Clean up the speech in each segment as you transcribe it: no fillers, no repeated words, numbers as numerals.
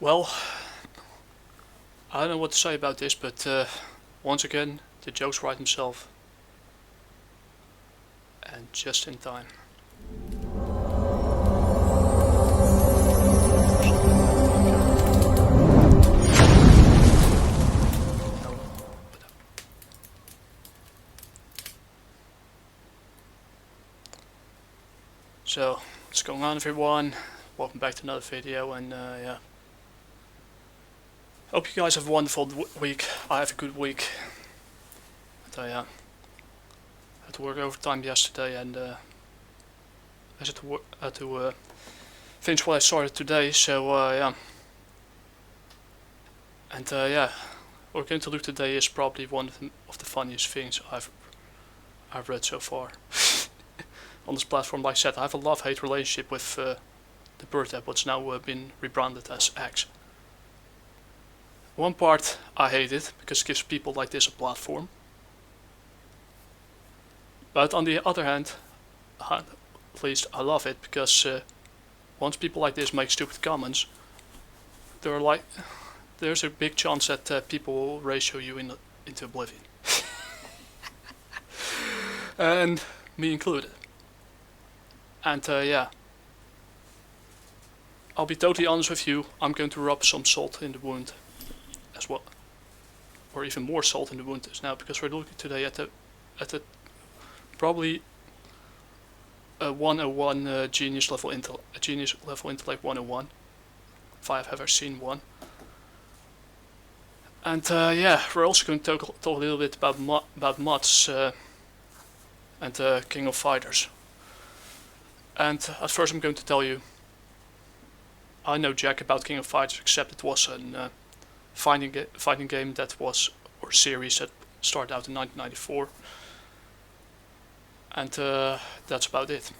Well, I don't know what to say about this, but once again, the jokes write himself. And just in time. So, what's going on, everyone? Welcome back to another video, and yeah. Hope you guys have a wonderful week. I have a good week. But yeah, I had to work overtime yesterday, and I had to finish what I started today. So yeah, and yeah, what we're going to do today is probably one of the funniest things I've read so far on this platform. Like I said, I have a love-hate relationship with the thAt, what's now been rebranded as X. One part I hate it because it gives people like this a platform. But on the other hand, at least I love it because once people like this make stupid comments, there's a big chance that people will ratio you into oblivion. And me included. And yeah, I'll be totally honest with you, I'm going to rub some salt in the wound as well, or even more salt in the wound now, because we're looking today at the probably a 101 genius level intellect 101, if I have ever seen one. And yeah, we're also going to talk a little bit about mOdS and King of Fighters. And at first I'm going to tell you, I know jack about King of Fighters, except it was a fighting game that was, or series that started out in 1994, and that's about it.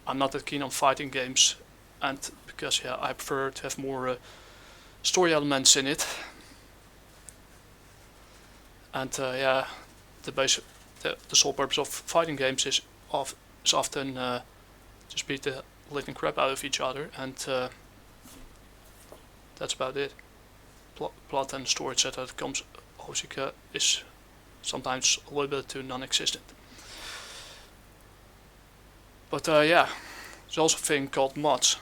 I'm not that keen on fighting games, and because yeah, I prefer to have more story elements in it. And yeah, the sole purpose of fighting games is often just beat the living crap out of each other, and that's about it. Plot and story, etc. that comes obviously is sometimes a little bit too non-existent. But yeah, there's also a thing called mods.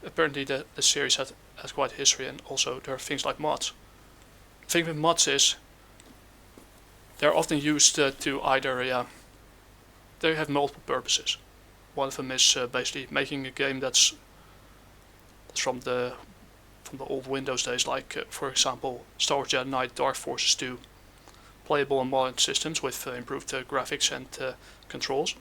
Apparently the series has quite a history, and also there are things like mods. The thing with mods is they're often used to either they have multiple purposes. One of them is basically making a game that's from the old Windows days, like for example Star Wars Jedi Knight Dark Forces 2, playable on modern systems with improved graphics and controls.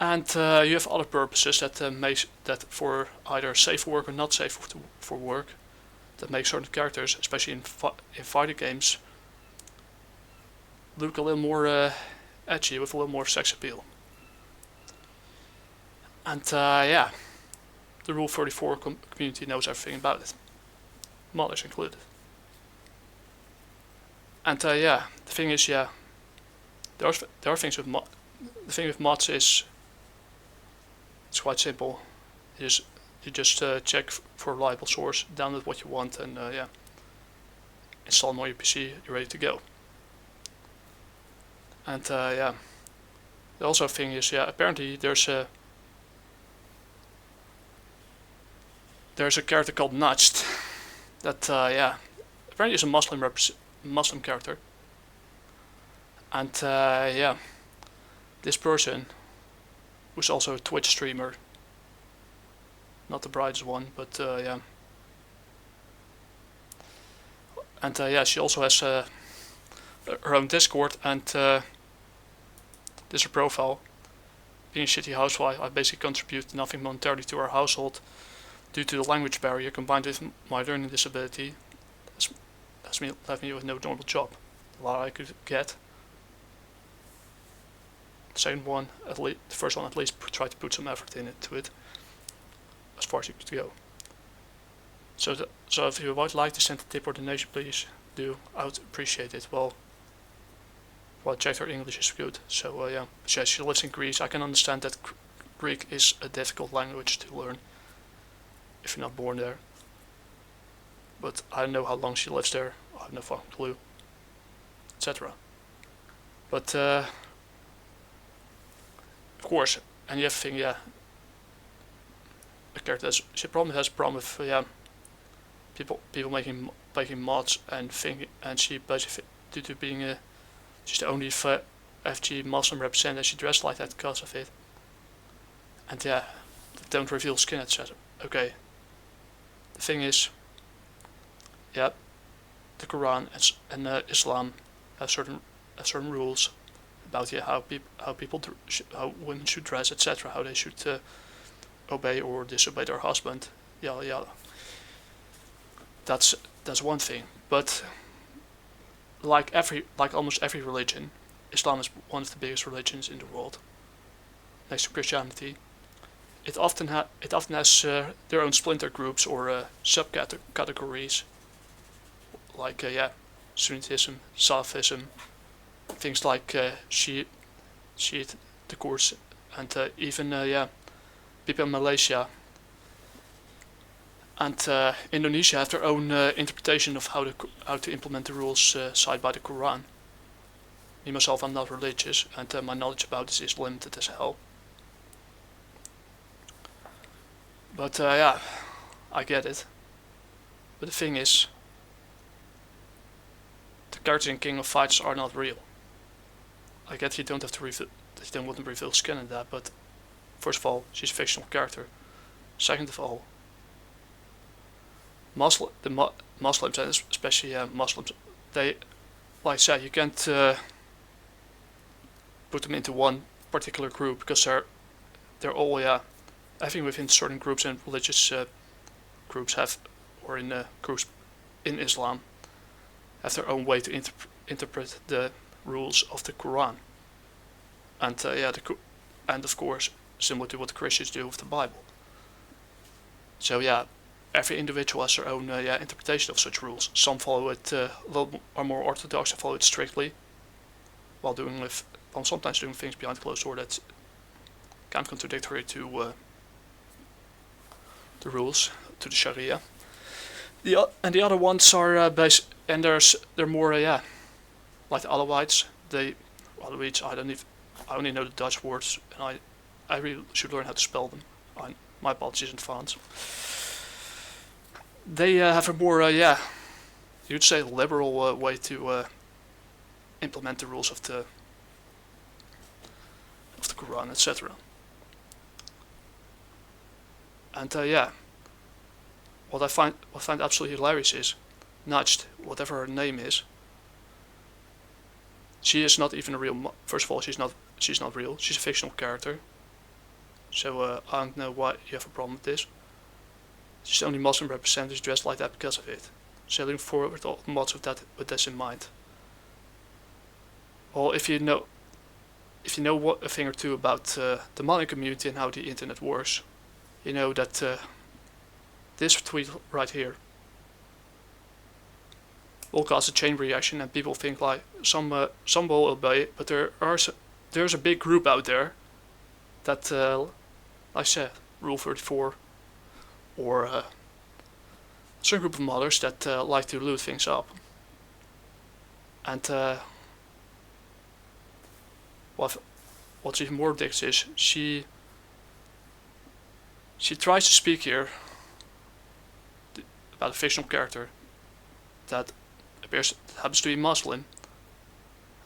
And you have other purposes that for either safe for work or not safe for work, that make certain characters, especially in fighter games, look a little more edgy, with a little more sex appeal. And yeah, the Rule 34 community knows everything about it, modders included. And yeah, the thing is, yeah, there are things with mods. The thing with mods is it's quite simple. You just check for a reliable source, download what you want, and yeah, install them on your PC. You're ready to go. And yeah, the also thing is, yeah, apparently there's a character called Najd that yeah, apparently is a Muslim character, and yeah, this person, who's also a Twitch streamer, not the brightest one, but yeah, and yeah, she also has her own Discord, and this is her profile. Being a shitty housewife, I basically contribute nothing monetarily to our household due to the language barrier combined with my learning disability. That's left me with no normal job. A lot I could get. The second one, the first one at least, try to put some effort into it, as far as you could go. So if you would like to send a tip or donation, please do. I would appreciate it. Well, check her English is good. So yeah, she lives in Greece. I can understand that Greek is a difficult language to learn. if you're not born there. But I don't know how long she lives there. I have no fucking clue, etc. But of course, and you have to think, yeah, a character has a problem with people making mods and thinking, and she basically, due to being she's the only FG Muslim representative, she dressed like that because of it. And yeah, don't reveal skin, etc. Okay. The thing is, yeah, the Quran and Islam have certain rules about how women should dress, etc. How they should obey or disobey their husband. Yada yada. That's one thing. But like almost every religion, Islam is one of the biggest religions in the world, next to Christianity. It often has their own splinter groups or subcategories, like Sunniism, Salafism, things like Shiite, the Kurds, and even people in Malaysia and Indonesia have their own interpretation of how to implement the rules cited by the Quran. Me myself, I'm not religious, and my knowledge about this is limited as hell. But yeah, I get it. But the thing is, the characters in King of Fighters are not real. I get you don't have to reveal, that you don't want to reveal skin and that, but first of all, she's a fictional character. Second of all, Muslims, and especially Muslims, they, like I said, you can't put them into one particular group because they're all I think within certain groups and religious groups have, or in groups in Islam, have their own way to interpret the rules of the Quran, and and of course similar to what the Christians do with the Bible. So yeah, every individual has their own interpretation of such rules. Some follow it are more orthodox and follow it strictly, while sometimes doing things behind closed door that's kind of contradictory to the rules, to the Sharia. And the other ones are they're more like the Alawites. Alawites, I only know the Dutch words, and I really should learn how to spell them. My apologies in advance. They have a more you'd say liberal way to implement the rules of the Quran, etc. And what I find absolutely hilarious is Najd, whatever her name is. She is not even a real. First of all, she's not real. She's a fictional character. So I don't know why you have a problem with this. She's the only Muslim representative dressed like that because of it. So looking forward to all the mods with this in mind. Well, if you know a thing or two about the Mali community and how the internet works, you know that this tweet right here will cause a chain reaction, and people think like some will obey, but there's a big group out there that, like I said, Rule 34, or a certain group of modders that like to loot things up. And what's even more ridiculous is she tries to speak here about a fictional character that happens to be Muslim.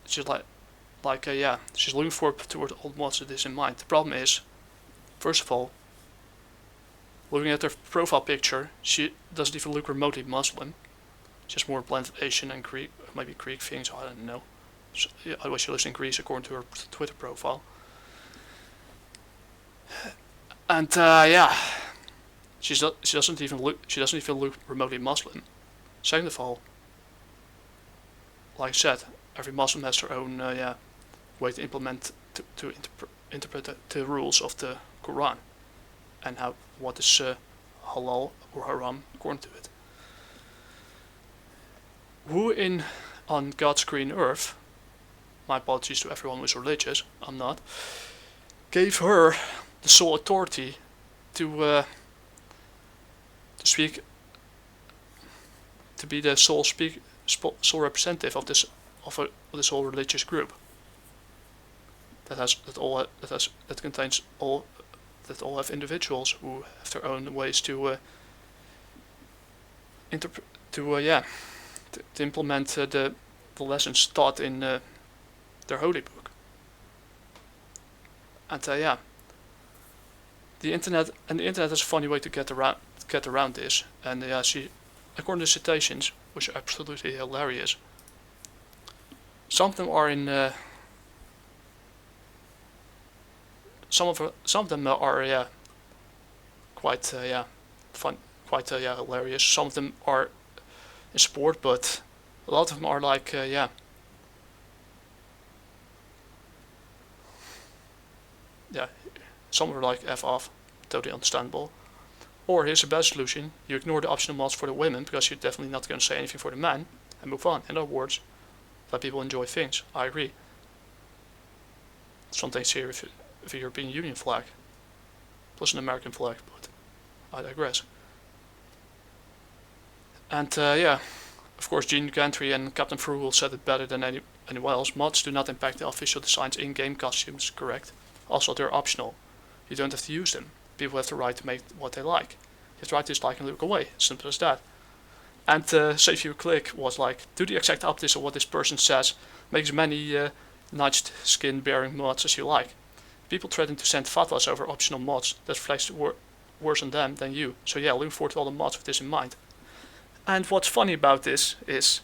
She's she's looking forward toward all the mods with this in mind. The problem is, first of all, looking at her profile picture, she doesn't even look remotely Muslim. Just more blend of Asian and Greek, maybe Greek things, I don't know. Otherwise she lives in Greece according to her Twitter profile. And she doesn't even look remotely Muslim. Second of all, like I said, every Muslim has their own way to implement to interpret the rules of the Quran, and what is halal or haram according to it. Who on God's green earth, my apologies to everyone who is religious, I'm not, gave her the sole authority to speak, to be the sole representative of this this whole religious group. That all have individuals who have their own ways to implement the lessons taught in their holy book. And the internet is a funny way to get around this. And according to citations, which are absolutely hilarious, some of them are in some of them are quite fun, quite hilarious. Some of them are in sport, but a lot of them are like some are like F off, totally understandable. Or here's a better solution: you ignore the optional mods for the women because you're definitely not going to say anything for the men, and move on. In other words, let people enjoy things. I agree. Something's here with the European Union flag, plus an American flag, but I digress. And of course, Gene Gantry and Captain Frugal said it better than anyone else. Mods do not impact the official designs in-game costumes, correct? Also, they're optional. You don't have to use them. People have the right to make what they like. You have the right to dislike and look away. Simple as that. And Save Your Click was like, do the exact opposite of what this person says. Make as many Najd skin-bearing mods as you like. People threaten to send fatwas over optional mods that reflects worse on them than you. So yeah, look forward to all the mods with this in mind. And what's funny about this is,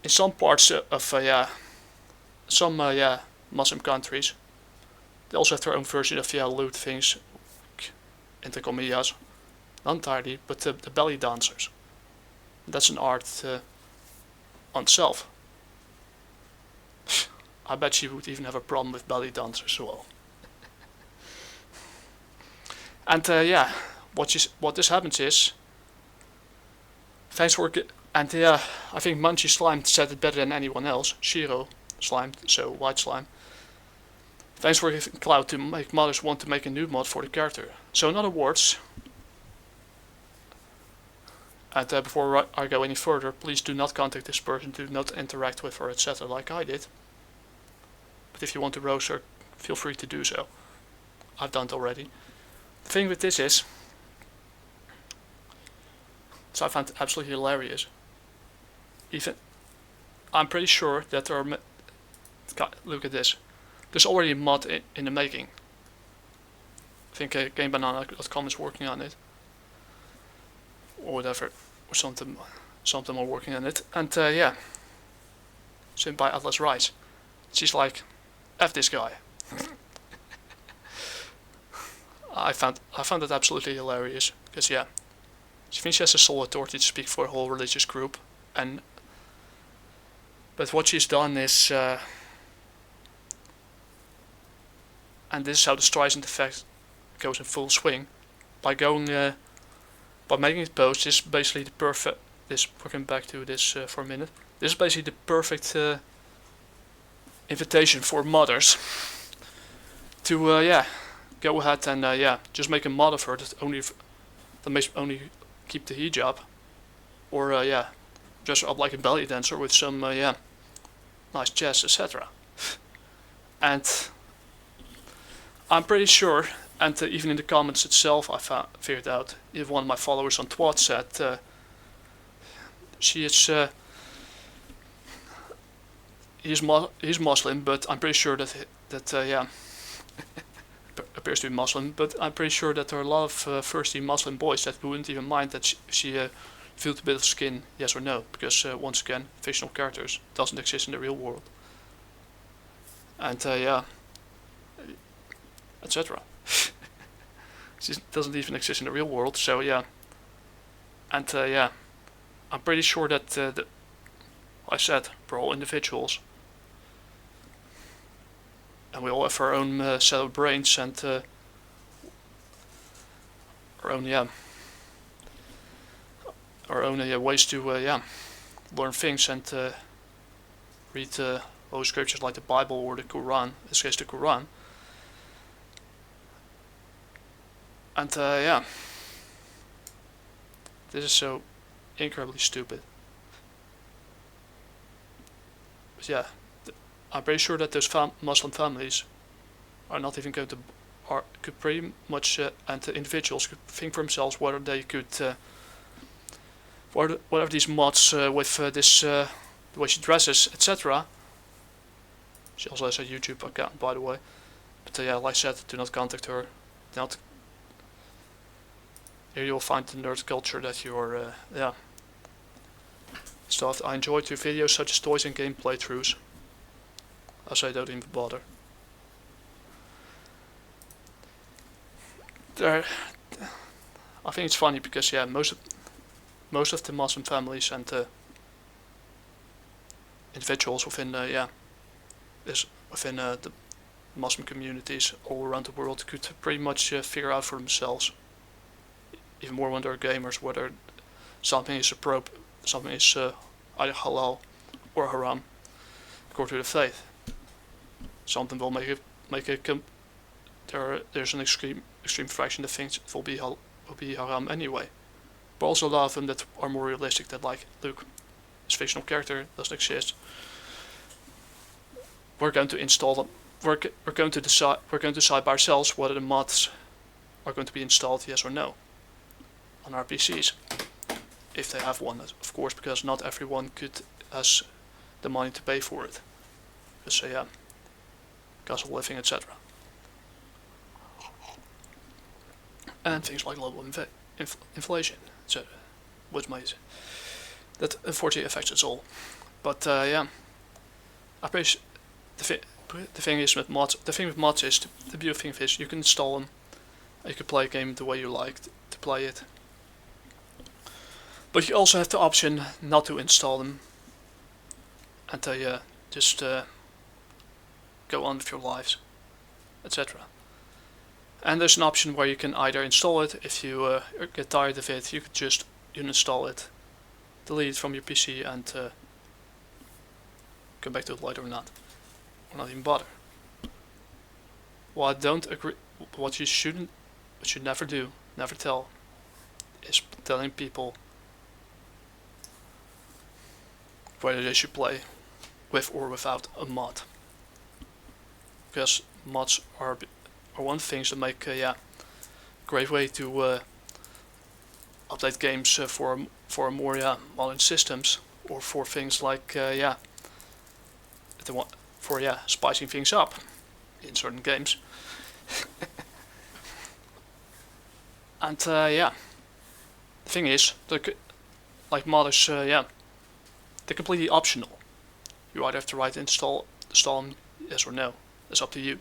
in some parts of some Muslim countries, they also have their own version of lewd things, entre comillas, not entirely, but the belly dancers. That's an art on itself. I bet she would even have a problem with belly dancers as well. And what this happens is, thanks for and I think Munchy Slime said it better than anyone else. Shiro Slime, so White Slime. Thanks for giving clout to make modders want to make a new mod for the character. So in other words, and before I go any further, please do not contact this person, do not interact with her, etc. like I did. But if you want to roast her, feel free to do so. I've done it already. The thing with this is, so I found it absolutely hilarious. Even, I'm pretty sure that there are, look at this, there's already a mod in the making. I think GameBanana.com is working on it. Or whatever, or something are working on it. And it's by Atlas Rise. She's like, F this guy. I found it absolutely hilarious, because she thinks she has the sole authority to speak for a whole religious group, but what she's done is, and this is how the Streisand effect goes in full swing, by making it post. This is basically the perfect. We're coming back to this for a minute. This is basically the perfect invitation for modders to go ahead and just make a mod of her that makes only keep the hijab, or dress her up like a belly dancer with some nice chest, etc. And I'm pretty sure, and even in the comments itself, I figured out. Even one of my followers on Twat said she is he's Muslim, but I'm pretty sure that appears to be Muslim, but I'm pretty sure that there are a lot of thirsty Muslim boys that wouldn't even mind that she feels a bit of skin, yes or no, because once again, fictional characters doesn't exist in the real world, and etc. She doesn't even exist in the real world, so and I'm pretty sure that I said we're all individuals. And we all have our own set of brains and our own ways to learn things and read holy scriptures like the Bible or the Quran. In this case, the Quran. And yeah, this is so incredibly stupid. But yeah, I'm pretty sure that those Muslim families are not even going to, could pretty much, and the individuals could think for themselves whether they could, whatever these mods with this, the way she dresses, etc. She also has a YouTube account, by the way. But yeah, like I said, do not contact her. Not. Here you'll find the nerd culture that you're, yeah. Stuff. I enjoyed your videos such as toys and game playthroughs. I say don't even bother. I think it's funny because yeah, most of the Muslim families and individuals within within the Muslim communities all around the world could pretty much figure out for themselves, even more when they're gamers, whether something is something is either halal or haram according to the faith. Something will make it there's an extreme fraction that thinks it will be haram anyway. But also a lot of them that are more realistic, that like, look, this fictional character doesn't exist. We're going to install them. We're going to decide by ourselves whether the mods are going to be installed, yes or no, on our PCs, if they have one, of course, because not everyone has the money to pay for it. Just say, yeah, cost of living, etc. And things like global inflation, etc. Which might that unfortunately affects us all. But yeah, I appreciate the thing is with mods. The thing with mods is the beautiful thing is you can install them. You can play a game the way you like to play it. But you also have the option not to install them, and to just go on with your lives, etc. And there's an option where you can either install it if you get tired of it. You could just uninstall it, delete it from your PC, and come back to it later or not even bother. What I don't agree, what you should never do, never tell, is telling people whether they should play with or without a mod. Because mods are one of the things that make a great way to update games for more modern systems, or for things like for spicing things up in certain games. And yeah, the thing is, like modders, they're completely optional. You either have to install them, yes or no. It's up to you.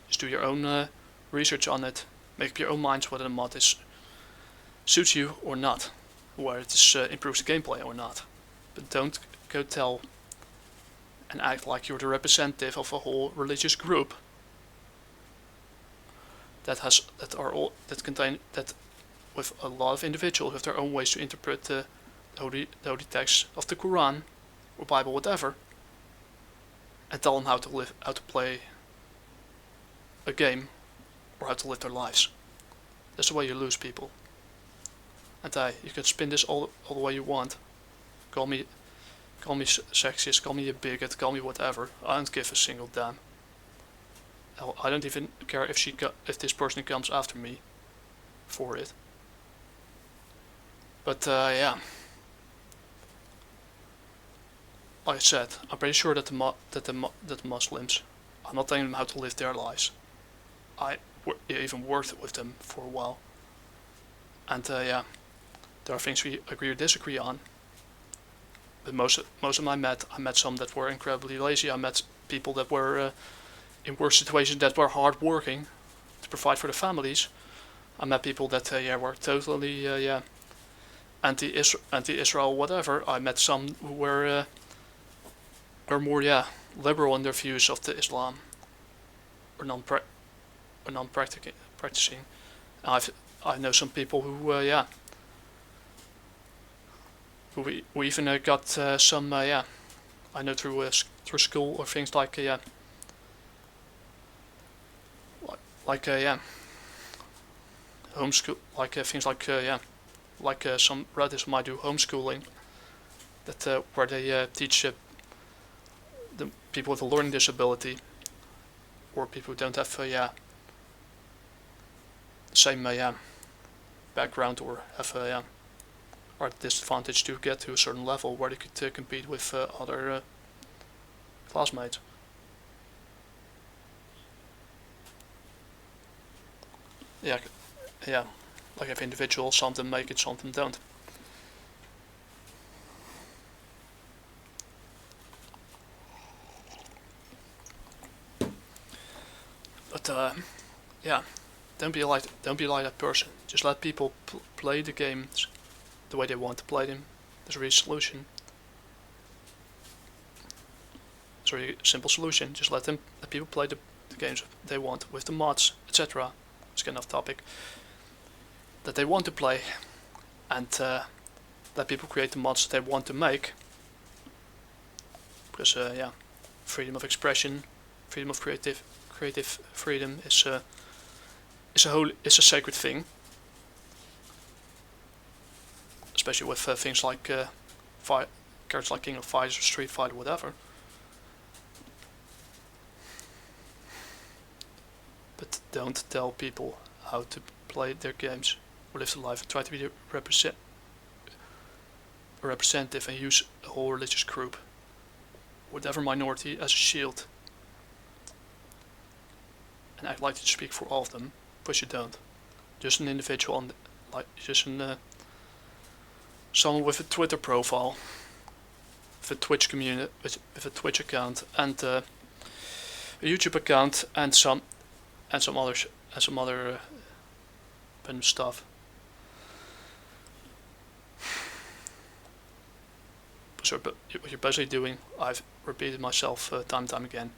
Just do your own research on it. Make up your own minds whether the mod suits you or not, whether it improves the gameplay or not. But don't go tell and act like you're the representative of a whole religious group that with a lot of individuals with their own ways to interpret the holy text of the Quran or Bible, whatever, and tell them how to play a game or how to live their lives. That's the way you lose people. And you can spin this all the way you want. Call me sexist, call me a bigot, call me whatever. I don't give a single damn. I don't even care if this person comes after me for it. But yeah, like I said, I'm pretty sure that the Muslims, I'm not telling them how to live their lives. I even worked with them for a while, and yeah, there are things we agree or disagree on. But most of them I met some that were incredibly lazy. I met people that were in worse situations, that were hard working to provide for the families. I met people that were totally anti-Israel, whatever. I met some who were more liberal in their views of the Islam, or non-practicing. I know some people who who even got some I know through school or things like homeschool, like things like like some relatives might do homeschooling, that where they teach the people with a learning disability or people who don't have the same background or have are at a disadvantage to get to a certain level where they could compete with other classmates. Yeah, like if individuals, some of them make it, some of them don't. But yeah, don't be like that person. Just let people play the games the way they want to play them. There's a really solution. It's a really simple solution. Just let people play the games they want with the mods, etc. It's kind of topic that they want to play, and let people create the mods they want to make. Because freedom of expression, freedom of creative freedom is a sacred thing. Especially with things like characters like King of Fighters or Street Fighter, whatever. But don't tell people how to play their games or live their life. Try to be a representative and use a whole religious group, whatever minority, as a shield. And I'd like to speak for all of them, but you don't. Just an individual, someone with a Twitter profile, with a Twitch community, with a Twitch account, and a YouTube account, and some other random stuff. So what you're basically doing, I've repeated myself time and time again.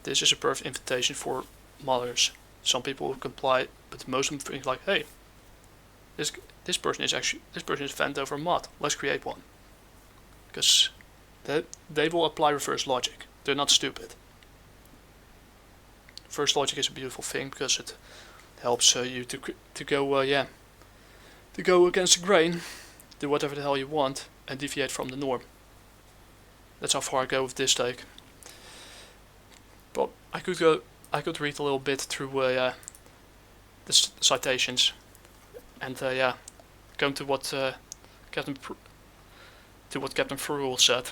This is a perfect invitation for modders. Some people will comply, but most of them think like, hey, this person is a fan over a mod. Let's create one. Because they will apply reverse logic. They're not stupid. Reverse logic is a beautiful thing because it helps you to go against the grain, do whatever the hell you want, and deviate from the norm. That's how far I go with this take. But I could read a little bit through the citations, and going to what Captain Frelissimo said.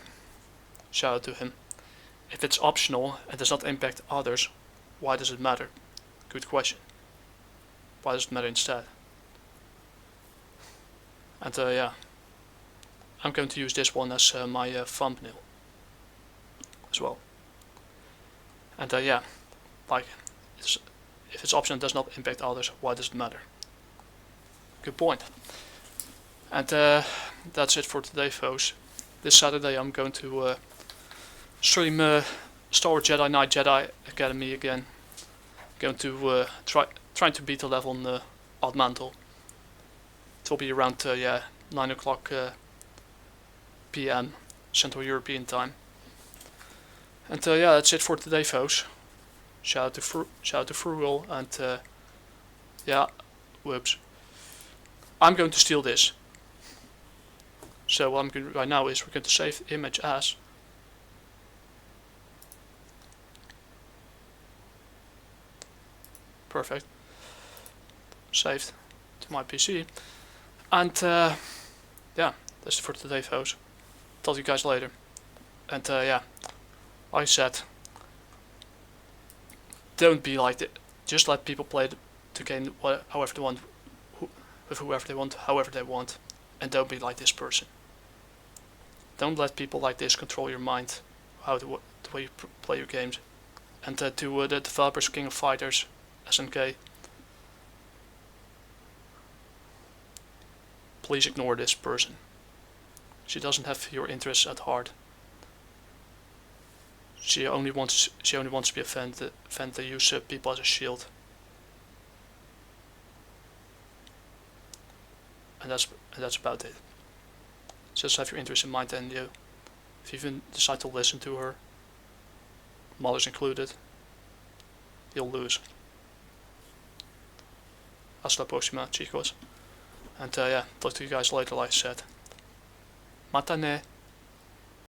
Shout out to him. If it's optional and does not impact others, why does it matter? Good question. Why does it matter instead? And I'm going to use this one as my thumbnail as well. And like, if it's optional and does not impact others, why does it matter? Good point. And that's it for today, folks. This Saturday I'm going to stream Star Wars Jedi Knight Jedi Academy again. Going to trying to beat the level on Odd Mantle. It will be around 9 o'clock PM Central European time. And that's it for today, folks. Shout out to rEveAl, and whoops. I'm going to steal this. So what I'm going to do right now is we're going to save the image as perfect. Saved to my PC. And that's it for today, folks. Talk to you guys later. And like I said, don't be like it. Just let people play the game however they want, with whoever they want, however they want, and don't be like this person. Don't let people like this control your mind, the way you play your games. And to the developers of King of Fighters, SNK, please ignore this person. She doesn't have your interests at heart. She only wants to be a fan to use people as a shield. And that's about it. Just have your interest in mind, and if you even decide to listen to her, mothers included, you'll lose. Hasta la próxima, chicos. And yeah, talk to you guys later, like I said. Matane.